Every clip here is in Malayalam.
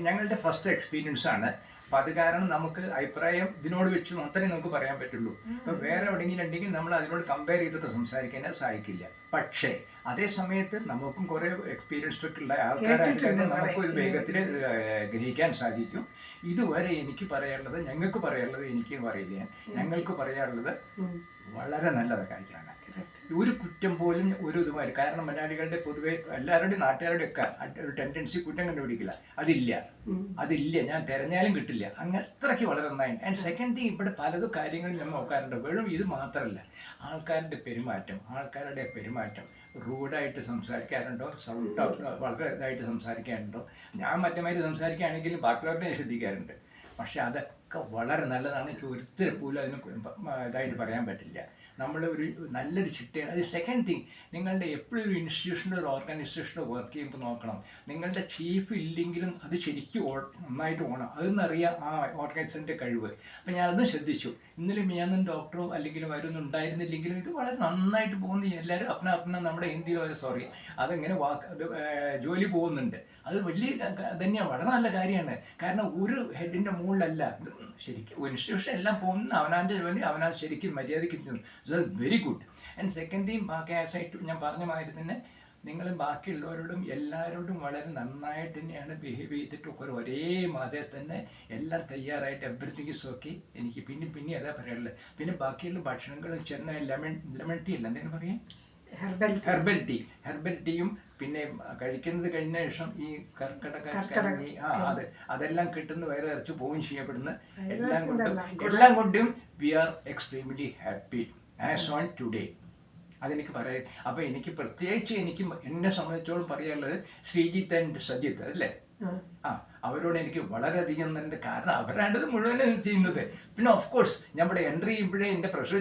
ഞങ്ങളുടെ ഫസ്റ്റ് എക്സ്പീരിയൻസ് ആണ്. അപ്പം അത് കാരണം നമുക്ക് അഭിപ്രായം ഇതിനോട് വെച്ച് മാത്രമേ നമുക്ക് പറയാൻ പറ്റുള്ളൂ. ഇപ്പം വേറെ എവിടെയെങ്കിലും ഉണ്ടെങ്കിൽ നമ്മൾ അതിനോട് കമ്പയർ ചെയ്തൊക്കെ സഹായിക്കാൻ സാധിക്കില്ല. പക്ഷേ അതേ സമയത്ത് നമുക്കും കുറേ എക്സ്പീരിയൻസ് ഒക്കെ ഉള്ള ആൾക്കാരായിട്ട് നമുക്കും ഇത് വേഗത്തിൽ ഗ്രഹിക്കാൻ സാധിക്കും. ഇതുവരെ എനിക്ക് പറയാനുള്ളത്, ഞങ്ങൾക്ക് പറയാനുള്ളത് എനിക്ക് പറയില്ല, ഞങ്ങൾക്ക് പറയാനുള്ളത് വളരെ നല്ല കാര്യമാണ്. ഒരു കുറ്റം പോലും ഒരു ഇതുമാതിരി, കാരണം മലയാളികളുടെ പൊതുവെ എല്ലാവരുടെയും നാട്ടുകാരുടെ ഒക്കെ ഒരു ടെൻഡൻസി കുറ്റം കണ്ടുപിടിക്കില്ല. അതില്ല, ഞാൻ തിരഞ്ഞാലും കിട്ടില്ല, അങ്ങനെ അത്രയ്ക്ക് വളരെ നന്നായി. ആൻഡ് സെക്കൻഡ് തിങ്, ഇവിടെ പലതും കാര്യങ്ങളും ഞാൻ നോക്കാറുണ്ട്. വെറും ഇത് മാത്രമല്ല, ആൾക്കാരുടെ പെരുമാറ്റം റൂഡായിട്ട് സംസാരിക്കാറുണ്ടോ, സൗണ്ട് വളരെ ഇതായിട്ട് സംസാരിക്കാറുണ്ടോ. ഞാൻ മറ്റേമാതിരി സംസാരിക്കുകയാണെങ്കിലും ബാക്കിയുള്ളവരുടെ ശ്രദ്ധിക്കാറുണ്ട്. പക്ഷെ അതൊക്കെ വളരെ നല്ലതാണ്. എനിക്ക് ഒരിക്കലും പോലും അതിന് ഇതായിട്ട് പറയാൻ പറ്റില്ല. നമ്മൾ ഒരു നല്ലൊരു ചിട്ടയാണ് അത്. സെക്കൻഡ് തിങ്, നിങ്ങളുടെ എപ്പോഴും ഒരു ഇൻസ്റ്റിറ്റ്യൂഷനോ ഒരു ഓർഗനൈസേഷനോ വർക്ക് ചെയ്യുമ്പോൾ നോക്കണം, നിങ്ങളുടെ ചീഫ് ഇല്ലെങ്കിലും അത് ശരിക്കും നന്നായിട്ട് പോകണം. അതെന്നറിയാം ആ ഓർഗനൈസേഷൻ്റെ കഴിവ്. അപ്പം ഞാനതും ശ്രദ്ധിച്ചു. ഇന്നലെ ഞാനും ഡോക്ടറോ അല്ലെങ്കിൽ അവരൊന്നും ഉണ്ടായിരുന്നില്ലെങ്കിലും ഇത് വളരെ നന്നായിട്ട് പോകുന്നു. എല്ലാവരും അപ്പന നമ്മുടെ ഇന്ത്യയിൽ അതിങ്ങനെ ജോലി പോകുന്നുണ്ട്. അത് വലിയ തന്നെയാണ്, വളരെ നല്ല കാര്യമാണ്. കാരണം ഒരു ഹെഡിൻ്റെ മുകളിലല്ല, ശരിക്കും ഇൻസ്റ്റിറ്റ്യൂഷൻ എല്ലാം പോകുന്ന അവനാൻ്റെ ജോലി അവനാൻ ശരിക്കും മര്യാദയ്ക്ക് ചെയ്യുന്നു. So very good. And second thing, ആസായിട്ട് ഞാൻ പറഞ്ഞ മാതിരി തന്നെ നിങ്ങൾ ബാക്കിയുള്ളവരോടും എല്ലാവരോടും വളരെ നന്നായിട്ട് തന്നെയാണ് ബിഹേവ് ചെയ്തിട്ടൊക്കെ ഒരേ മാതിരി തന്നെ എല്ലാം തയ്യാറായിട്ട് എവറിത്തിങ് ഈസ് ഓക്കെ. എനിക്ക് പിന്നെ അതാ പറയാനുള്ളത്. പിന്നെ ബാക്കിയുള്ള ഭക്ഷണങ്ങൾ ചെന്ന ലെമൺ ടീ അല്ല, എന്തെങ്കിലും പറയാം, ഹെർബൽ ടീയും പിന്നെ കഴിക്കുന്നത് കഴിഞ്ഞ ശേഷം ഈ കർക്കിടക അതെല്ലാം കിട്ടുന്ന വയറ് നിറച്ച് പോവുകയും ചെയ്യപ്പെടുന്ന എല്ലാം കൊണ്ടും we are extremely happy as on today. അതെനിക്ക് പറയാം. അപ്പം എനിക്ക് പ്രത്യേകിച്ച് എന്നെ സംബന്ധിച്ചോളം പറയാനുള്ളത് ശ്രീജിത്ത് ആൻഡ് സജിത്ത് അല്ലേ, അവരോട് എനിക്ക് വളരെയധികം തന്നെ, കാരണം അവരാണ് ഇത് മുഴുവനും ചെയ്യുന്നത്. പിന്നെ ഓഫ് കോഴ്സ് നമ്മുടെ എൻട്രി ചെയ്യുമ്പോഴേ എൻ്റെ പ്രഷർ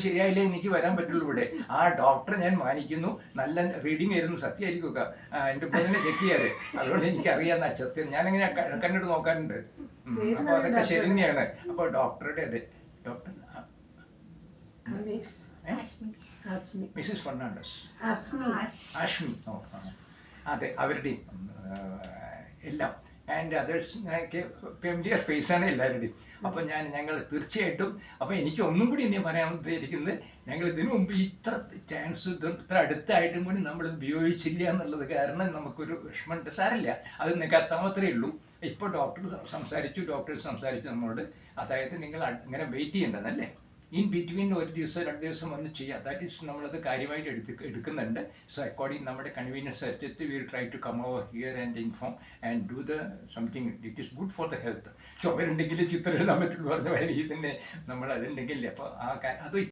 ശരിയായില്ലേ എനിക്ക് വരാൻ പറ്റുള്ളൂ ഇവിടെ. ആ ഡോക്ടറെ ഞാൻ മാനിക്കുന്നു, നല്ല റീഡിങ് ആയിരുന്നു, സത്യമായിരിക്കും എൻ്റെ പൊന്നിനെ ചെക്ക് ചെയ്യാറ്. അതുകൊണ്ട് എനിക്കറിയാവുന്ന സത്യം ഞാനിങ്ങനെ കണ്ടിട്ട് നോക്കാറുണ്ട്. അപ്പോൾ അതൊക്കെ ശരി തന്നെയാണ്. അപ്പോൾ ഡോക്ടറുടെ അതെ ഡോക്ടർ മിസ്സിസ് ഫെർണാണ്ടസ്, ആഷ്മി, അതെ, അവരുടെയും എല്ലാം ആൻഡ് അതേഴ്സ് ഫെമിലിയർ ഫേസാണ് എല്ലാവരുടെയും. അപ്പോൾ ഞങ്ങൾ തീർച്ചയായിട്ടും, അപ്പോൾ എനിക്ക് ഒന്നും കൂടി എന്നെ പറയാൻ ഉദ്ദേശിക്കുന്നത്, ഞങ്ങൾ ഇതിനു മുമ്പ് ഇത്ര ചാൻസ് ഇത്ര അടുത്തായിട്ടും കൂടി നമ്മൾ ഉപയോഗിച്ചില്ല എന്നുള്ളത് കാരണം നമുക്കൊരു വിഷമമുണ്ട്. സാരമില്ല, അത് നികത്താമത്രേ ഉള്ളൂ. ഇപ്പോൾ ഡോക്ടേഴ്സ് സംസാരിച്ചു നമ്മളോട്, അതായത് നിങ്ങൾ ഇങ്ങനെ വെയിറ്റ് ചെയ്യേണ്ടതല്ലേ, ഇൻ ബിറ്റ്വീൻ ഒരു ദിവസം 2 ദിവസം വന്ന് ചെയ്യാം. ദാറ്റ് ഈസ് നമ്മളത് കാര്യമായിട്ട് എടുക്കുന്നുണ്ട്. സോ അക്കോർഡിംഗ് നമ്മുടെ കൺവീനിയൻസ് അനുസരിച്ച് will try to come over here and inform and do the something it is good for the health. ചുമരുണ്ടെങ്കിൽ ചിത്രം എഴുതാൻ പറ്റുള്ളൂ പറഞ്ഞ രീതിയിൽ തന്നെ നമ്മൾ അതുണ്ടെങ്കിൽ അപ്പോൾ അത്